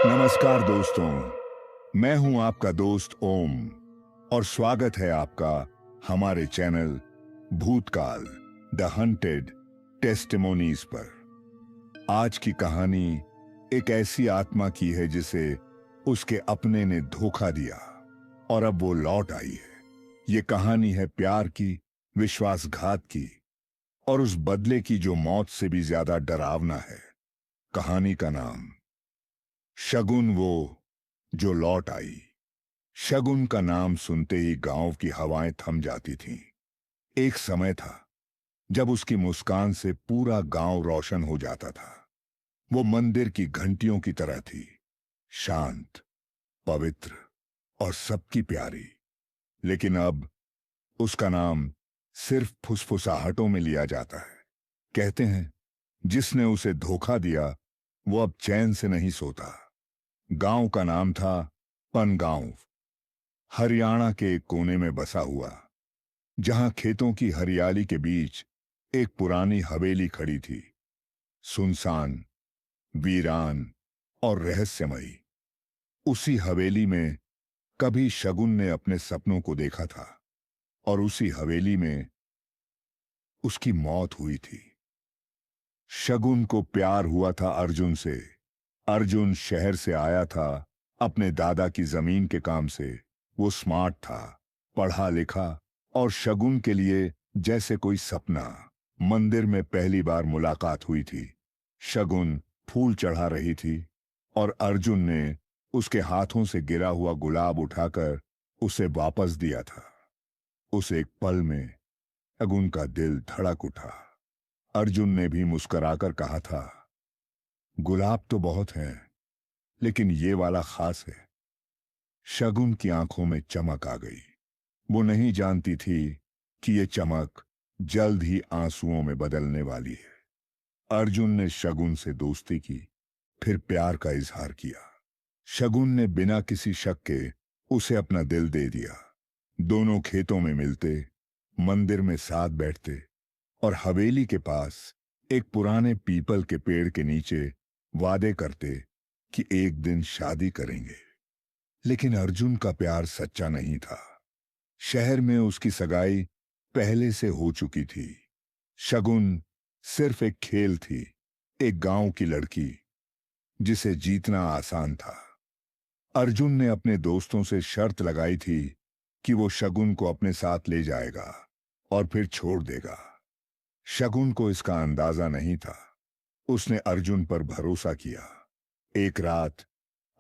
नमस्कार दोस्तों, मैं हूं आपका दोस्त ओम और स्वागत है आपका हमारे चैनल भूतकाल द हंटेड टेस्टिमोनीज पर। आज की कहानी एक ऐसी आत्मा की है जिसे उसके अपने ने धोखा दिया और अब वो लौट आई है। ये कहानी है प्यार की, विश्वासघात की और उस बदले की जो मौत से भी ज्यादा डरावना है। कहानी का नाम शगुन, वो जो लौट आई। शगुन का नाम सुनते ही गांव की हवाएं थम जाती थीं। एक समय था जब उसकी मुस्कान से पूरा गांव रोशन हो जाता था। वो मंदिर की घंटियों की तरह थी, शांत, पवित्र और सबकी प्यारी। लेकिन अब उसका नाम सिर्फ फुसफुसाहटों में लिया जाता है। कहते हैं जिसने उसे धोखा दिया वो अब चैन से नहीं सोता। गांव का नाम था पनगांव, हरियाणा के एक कोने में बसा हुआ, जहां खेतों की हरियाली के बीच एक पुरानी हवेली खड़ी थी, सुनसान, वीरान और रहस्यमयी। उसी हवेली में कभी शगुन ने अपने सपनों को देखा था और उसी हवेली में उसकी मौत हुई थी। शगुन को प्यार हुआ था अर्जुन से। अर्जुन शहर से आया था अपने दादा की जमीन के काम से। वो स्मार्ट था, पढ़ा लिखा और शगुन के लिए जैसे कोई सपना। मंदिर में पहली बार मुलाकात हुई थी। शगुन फूल चढ़ा रही थी और अर्जुन ने उसके हाथों से गिरा हुआ गुलाब उठाकर उसे वापस दिया था। उस एक पल में शगुन का दिल धड़क उठा। अर्जुन ने भी मुस्कुराकर कहा था, गुलाब तो बहुत हैं, लेकिन ये वाला खास है। शगुन की आंखों में चमक आ गई। वो नहीं जानती थी कि ये चमक जल्द ही आंसुओं में बदलने वाली है। अर्जुन ने शगुन से दोस्ती की, फिर प्यार का इजहार किया। शगुन ने बिना किसी शक के उसे अपना दिल दे दिया। दोनों खेतों में मिलते, मंदिर में साथ बैठते और हवेली के पास एक पुराने पीपल के पेड़ के नीचे वादे करते कि एक दिन शादी करेंगे। लेकिन अर्जुन का प्यार सच्चा नहीं था। शहर में उसकी सगाई पहले से हो चुकी थी। शगुन सिर्फ एक खेल थी, एक गांव की लड़की जिसे जीतना आसान था। अर्जुन ने अपने दोस्तों से शर्त लगाई थी कि वो शगुन को अपने साथ ले जाएगा और फिर छोड़ देगा। शगुन को इसका अंदाजा नहीं था। उसने अर्जुन पर भरोसा किया। एक रात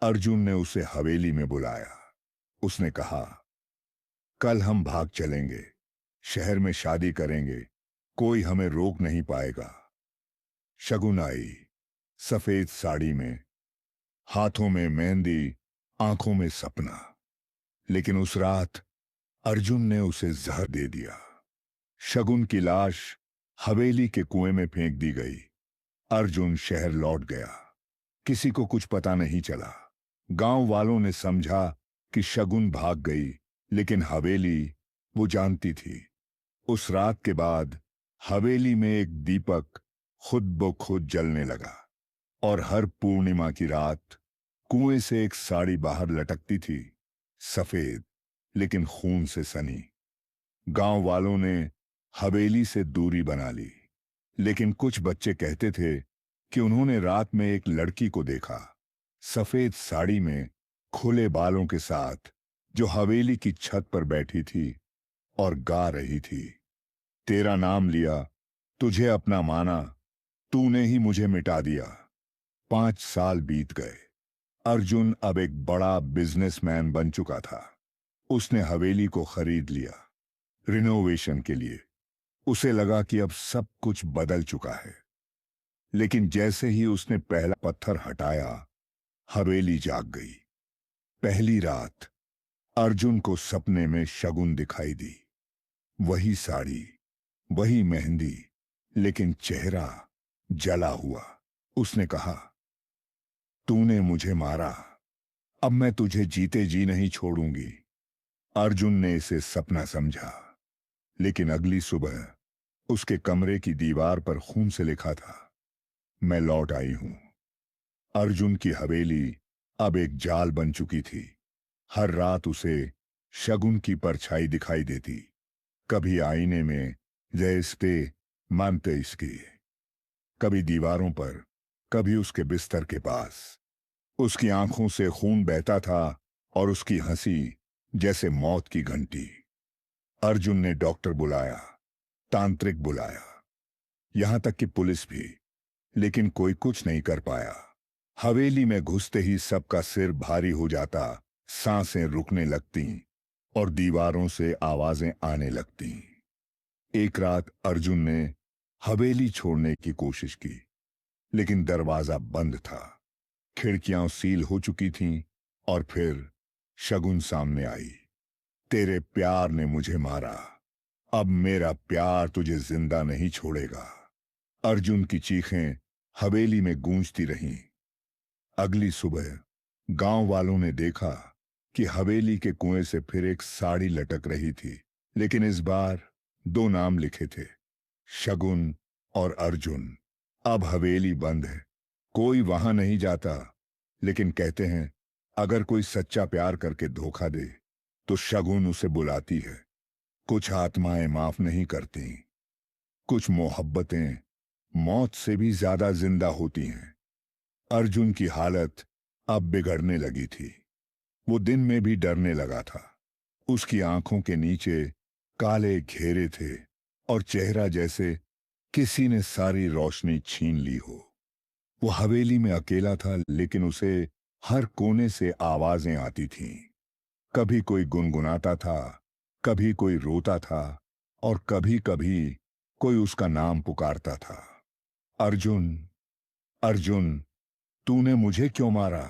अर्जुन ने उसे हवेली में बुलाया। उसने कहा, कल हम भाग चलेंगे, शहर में शादी करेंगे, कोई हमें रोक नहीं पाएगा। शगुन आई, सफेद साड़ी में, हाथों में मेहंदी, आंखों में सपना। लेकिन उस रात अर्जुन ने उसे जहर दे दिया। शगुन की लाश हवेली के कुएं में फेंक दी गई। अर्जुन शहर लौट गया। किसी को कुछ पता नहीं चला। गांव वालों ने समझा कि शगुन भाग गई, लेकिन हवेली, वो जानती थी। उस रात के बाद हवेली में एक दीपक खुद ब खुद जलने लगा और हर पूर्णिमा की रात कुएं से एक साड़ी बाहर लटकती थी, सफेद लेकिन खून से सनी। गांव वालों ने हवेली से दूरी बना ली, लेकिन कुछ बच्चे कहते थे कि उन्होंने रात में एक लड़की को देखा, सफेद साड़ी में, खुले बालों के साथ, जो हवेली की छत पर बैठी थी और गा रही थी, तेरा नाम लिया, तुझे अपना माना, तूने ही मुझे मिटा दिया। 5 साल बीत गए। अर्जुन अब एक बड़ा बिजनेसमैन बन चुका था। उसने हवेली को खरीद लिया, रिनोवेशन के लिए। उसे लगा कि अब सब कुछ बदल चुका है। लेकिन जैसे ही उसने पहला पत्थर हटाया, हवेली जाग गई। पहली रात अर्जुन को सपने में शगुन दिखाई दी। वही साड़ी, वही मेहंदी, लेकिन चेहरा जला हुआ। उसने कहा, तूने मुझे मारा, अब मैं तुझे जीते जी नहीं छोड़ूंगी। अर्जुन ने इसे सपना समझा, लेकिन अगली सुबह उसके कमरे की दीवार पर खून से लिखा था, मैं लौट आई हूं। अर्जुन की हवेली अब एक जाल बन चुकी थी। हर रात उसे शगुन की परछाई दिखाई देती, कभी आईने में जैसे मानते इसकी, कभी दीवारों पर, कभी उसके बिस्तर के पास। उसकी आंखों से खून बहता था और उसकी हंसी जैसे मौत की घंटी। अर्जुन ने डॉक्टर बुलाया, तांत्रिक बुलाया, यहां तक कि पुलिस भी, लेकिन कोई कुछ नहीं कर पाया। हवेली में घुसते ही सबका सिर भारी हो जाता, सांसें रुकने लगतीं और दीवारों से आवाजें आने लगतीं। एक रात अर्जुन ने हवेली छोड़ने की कोशिश की, लेकिन दरवाजा बंद था, खिड़कियां सील हो चुकी थीं और फिर शगुन सामने आई। तेरे प्यार ने मुझे मारा, अब मेरा प्यार तुझे जिंदा नहीं छोड़ेगा। अर्जुन की चीखें हवेली में गूंजती रहीं। अगली सुबह गांव वालों ने देखा कि हवेली के कुएं से फिर एक साड़ी लटक रही थी, लेकिन इस बार दो नाम लिखे थे, शगुन और अर्जुन। अब हवेली बंद है, कोई वहां नहीं जाता, लेकिन कहते हैं अगर कोई सच्चा प्यार करके धोखा दे तो शगुन उसे बुलाती है। कुछ आत्माएं माफ नहीं करती, कुछ मोहब्बतें मौत से भी ज्यादा जिंदा होती हैं। अर्जुन की हालत अब बिगड़ने लगी थी। वो दिन में भी डरने लगा था। उसकी आंखों के नीचे काले घेरे थे और चेहरा जैसे किसी ने सारी रोशनी छीन ली हो। वो हवेली में अकेला था, लेकिन उसे हर कोने से आवाजें आती थीं। कभी कोई गुनगुनाता था, कभी कोई रोता था और कभी कभी कोई उसका नाम पुकारता था, अर्जुन, अर्जुन, तूने मुझे क्यों मारा।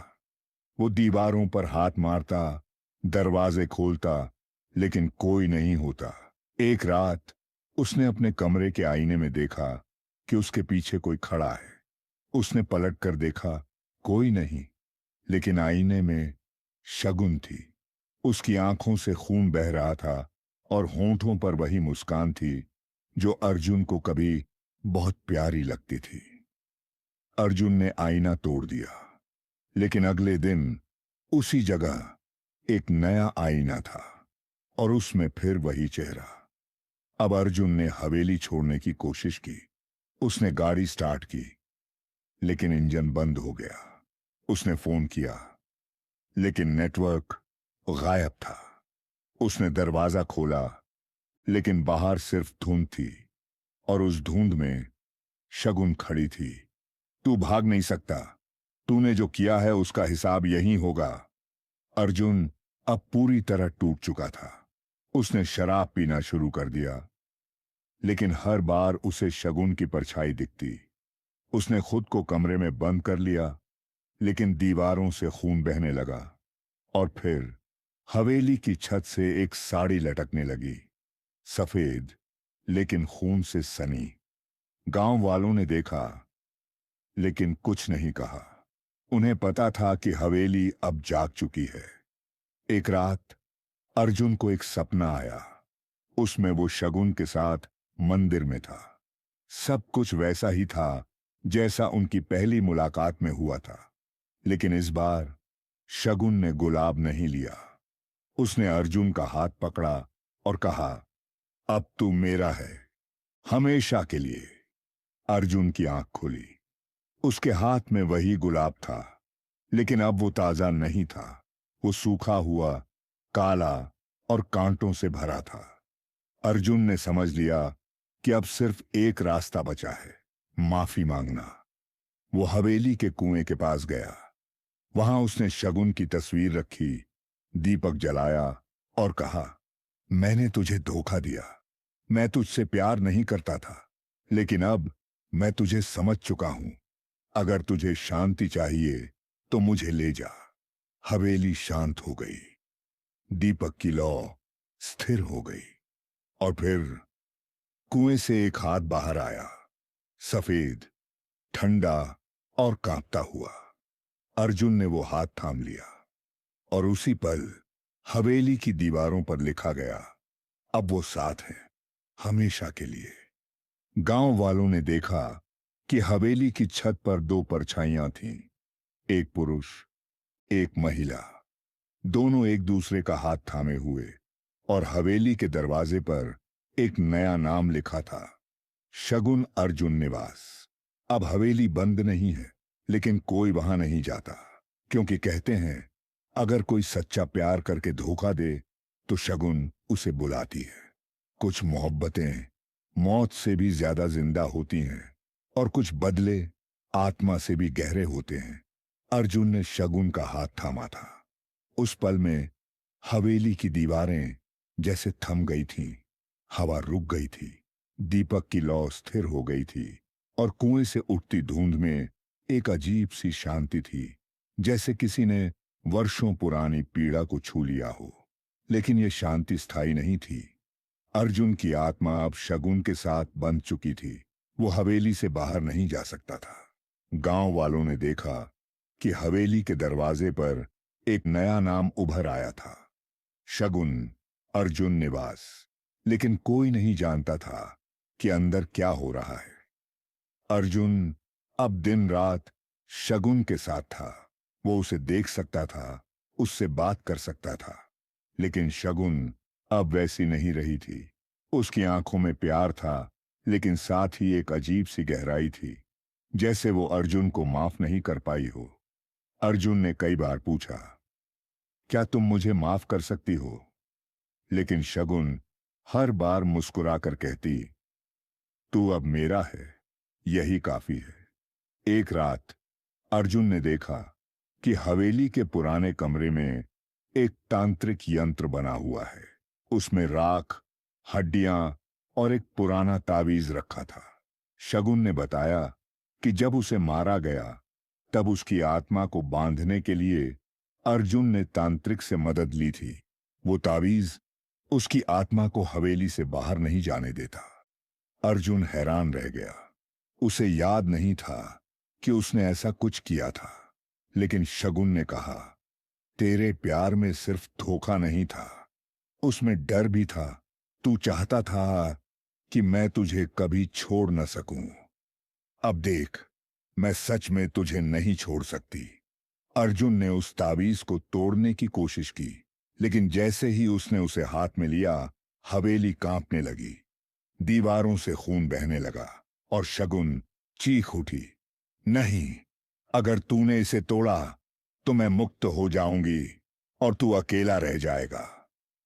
वो दीवारों पर हाथ मारता, दरवाजे खोलता, लेकिन कोई नहीं होता। एक रात उसने अपने कमरे के आईने में देखा कि उसके पीछे कोई खड़ा है। उसने पलट कर देखा, कोई नहीं, लेकिन आईने में शगुन थी। उसकी आंखों से खून बह रहा था और होंठों पर वही मुस्कान थी जो अर्जुन को कभी बहुत प्यारी लगती थी। अर्जुन ने आईना तोड़ दिया, लेकिन अगले दिन उसी जगह एक नया आईना था और उसमें फिर वही चेहरा। अब अर्जुन ने हवेली छोड़ने की कोशिश की। उसने गाड़ी स्टार्ट की, लेकिन इंजन बंद हो गया। उसने फोन किया, लेकिन नेटवर्क गायब था। उसने दरवाजा खोला, लेकिन बाहर सिर्फ धुंध थी और उस धुंध में शगुन खड़ी थी। तू भाग नहीं सकता, तूने जो किया है उसका हिसाब यहीं होगा। अर्जुन अब पूरी तरह टूट चुका था। उसने शराब पीना शुरू कर दिया, लेकिन हर बार उसे शगुन की परछाई दिखती। उसने खुद को कमरे में बंद कर लिया, लेकिन दीवारों से खून बहने लगा और फिर हवेली की छत से एक साड़ी लटकने लगी, सफेद लेकिन खून से सनी। गांव वालों ने देखा, लेकिन कुछ नहीं कहा। उन्हें पता था कि हवेली अब जाग चुकी है। एक रात अर्जुन को एक सपना आया। उसमें वो शगुन के साथ मंदिर में था। सब कुछ वैसा ही था जैसा उनकी पहली मुलाकात में हुआ था, लेकिन इस बार शगुन ने गुलाब नहीं लिया। उसने अर्जुन का हाथ पकड़ा और कहा, अब तू मेरा है, हमेशा के लिए। अर्जुन की आंख खुली। उसके हाथ में वही गुलाब था, लेकिन अब वो ताजा नहीं था। वो सूखा हुआ, काला और कांटों से भरा था। अर्जुन ने समझ लिया कि अब सिर्फ एक रास्ता बचा है, माफी मांगना। वो हवेली के कुएं के पास गया। वहां उसने शगुन की तस्वीर रखी, दीपक जलाया और कहा, मैंने तुझे धोखा दिया। मैं तुझसे प्यार नहीं करता था, लेकिन अब मैं तुझे समझ चुका हूं। अगर तुझे शांति चाहिए तो मुझे ले जा। हवेली शांत हो गई। दीपक की लौ स्थिर हो गई और फिर कुएं से एक हाथ बाहर आया, सफेद, ठंडा और कांपता हुआ। अर्जुन ने वो हाथ थाम लिया और उसी पल हवेली की दीवारों पर लिखा गया, अब वो साथ है, हमेशा के लिए। गांव वालों ने देखा कि हवेली की छत पर दो परछाइयां थीं, एक पुरुष एक महिला। दोनों एक दूसरे का हाथ थामे हुए और हवेली के दरवाजे पर एक नया नाम लिखा था, शगुन अर्जुन निवास। अब हवेली बंद नहीं है, लेकिन कोई वहां नहीं जाता, क्योंकि कहते हैं अगर कोई सच्चा प्यार करके धोखा दे तो शगुन उसे बुलाती है। कुछ मोहब्बतें मौत से भी ज्यादा जिंदा होती हैं और कुछ बदले आत्मा से भी गहरे होते हैं। अर्जुन ने शगुन का हाथ थामा था। उस पल में हवेली की दीवारें जैसे थम गई थीं, हवा रुक गई थी, दीपक की लौ स्थिर हो गई थी और कुएं से उठती धुंध में एक अजीब सी शांति थी, जैसे किसी ने वर्षों पुरानी पीड़ा को छू लिया हो। लेकिन यह शांति स्थायी नहीं थी। अर्जुन की आत्मा अब शगुन के साथ बंध चुकी थी। वो हवेली से बाहर नहीं जा सकता था। गांव वालों ने देखा कि हवेली के दरवाजे पर एक नया नाम उभर आया था, शगुन अर्जुन निवास। लेकिन कोई नहीं जानता था कि अंदर क्या हो रहा है। अर्जुन अब दिन रात शगुन के साथ था। वो उसे देख सकता था, उससे बात कर सकता था, लेकिन शगुन अब वैसी नहीं रही थी। उसकी आंखों में प्यार था, लेकिन साथ ही एक अजीब सी गहराई थी, जैसे वो अर्जुन को माफ नहीं कर पाई हो। अर्जुन ने कई बार पूछा, क्या तुम मुझे माफ कर सकती हो? लेकिन शगुन हर बार मुस्कुराकर कहती, तू अब मेरा है, यही काफी है। एक रात अर्जुन ने देखा कि हवेली के पुराने कमरे में एक तांत्रिक यंत्र बना हुआ है। उसमें राख, हड्डियां और एक पुराना तावीज रखा था। शगुन ने बताया कि जब उसे मारा गया तब उसकी आत्मा को बांधने के लिए अर्जुन ने तांत्रिक से मदद ली थी। वो तावीज उसकी आत्मा को हवेली से बाहर नहीं जाने देता। अर्जुन हैरान रह गया। उसे याद नहीं था कि उसने ऐसा कुछ किया था। लेकिन शगुन ने कहा, तेरे प्यार में सिर्फ धोखा नहीं था, उसमें डर भी था। तू चाहता था कि मैं तुझे कभी छोड़ न सकूं। अब देख, मैं सच में तुझे नहीं छोड़ सकती। अर्जुन ने उस तावीज को तोड़ने की कोशिश की, लेकिन जैसे ही उसने उसे हाथ में लिया, हवेली कांपने लगी, दीवारों से खून बहने लगा और शगुन चीख उठी, नहीं, अगर तूने इसे तोड़ा तो मैं मुक्त हो जाऊंगी और तू अकेला रह जाएगा।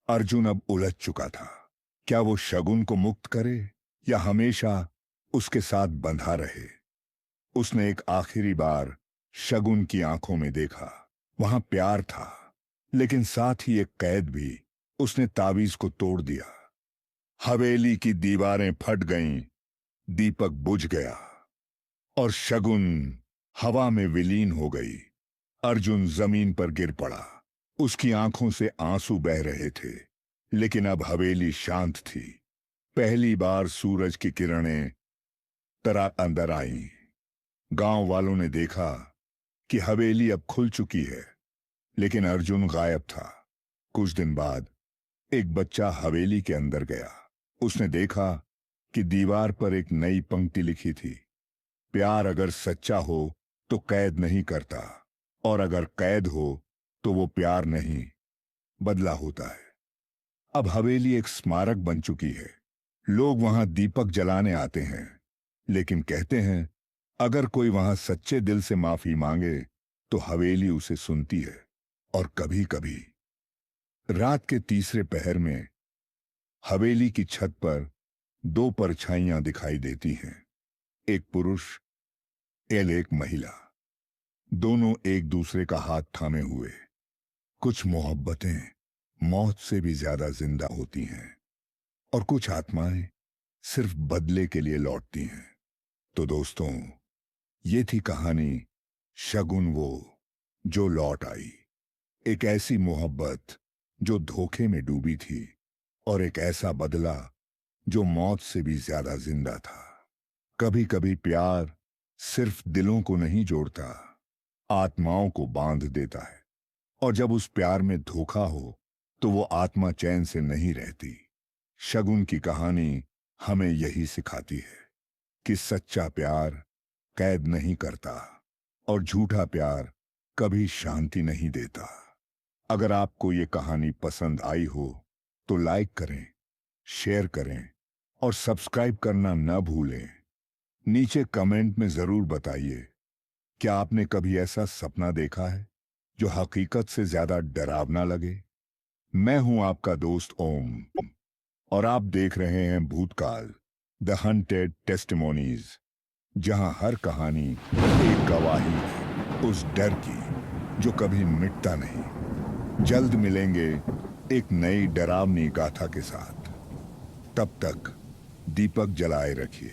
अर्जुन अब उलझ चुका था। क्या वो शगुन को मुक्त करे या हमेशा उसके साथ बंधा रहे? उसने एक आखिरी बार शगुन की आंखों में देखा। वहां प्यार था, लेकिन साथ ही एक कैद भी। उसने तावीज को तोड़ दिया। हवेली की दीवारें फट गईं, दीपक बुझ गया और शगुन हवा में विलीन हो गई। अर्जुन जमीन पर गिर पड़ा। उसकी आंखों से आंसू बह रहे थे, लेकिन अब हवेली शांत थी। पहली बार सूरज की किरणें तरह अंदर आईं। गांव वालों ने देखा कि हवेली अब खुल चुकी है, लेकिन अर्जुन गायब था। कुछ दिन बाद एक बच्चा हवेली के अंदर गया। उसने देखा कि दीवार पर एक नई पंक्ति लिखी थी, प्यार अगर सच्चा हो तो कैद नहीं करता, और अगर कैद हो तो वो प्यार नहीं, बदला होता है। अब हवेली एक स्मारक बन चुकी है। लोग वहां दीपक जलाने आते हैं, लेकिन कहते हैं अगर कोई वहां सच्चे दिल से माफी मांगे तो हवेली उसे सुनती है। और कभी कभी रात के तीसरे पहर में हवेली की छत पर दो परछाइयां दिखाई देती हैं, एक पुरुष और एक महिला, दोनों एक दूसरे का हाथ थामे हुए। कुछ मोहब्बतें मौत से भी ज्यादा जिंदा होती हैं और कुछ आत्माएं सिर्फ बदले के लिए लौटती हैं। तो दोस्तों, ये थी कहानी शगुन वो जो लौट आई। एक ऐसी मोहब्बत जो धोखे में डूबी थी, और एक ऐसा बदला जो मौत से भी ज्यादा जिंदा था। कभी कभी प्यार सिर्फ दिलों को नहीं जोड़ता, आत्माओं को बांध देता है। और जब उस प्यार में धोखा हो तो वो आत्मा चैन से नहीं रहती। शगुन की कहानी हमें यही सिखाती है कि सच्चा प्यार कैद नहीं करता और झूठा प्यार कभी शांति नहीं देता। अगर आपको ये कहानी पसंद आई हो तो लाइक करें, शेयर करें और सब्सक्राइब करना न भूलें। नीचे कमेंट में जरूर बताइए, क्या आपने कभी ऐसा सपना देखा है जो हकीकत से ज्यादा डरावना लगे? मैं हूं आपका दोस्त ओम और आप देख रहे हैं भूतकाल द हंटेड टेस्टिमोनीज, जहां हर कहानी एक गवाही है उस डर की जो कभी मिटता नहीं। जल्द मिलेंगे एक नई डरावनी गाथा के साथ। तब तक दीपक जलाए रखिए,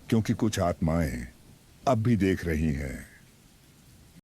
क्योंकि कुछ आत्माएं अब भी देख रही हैं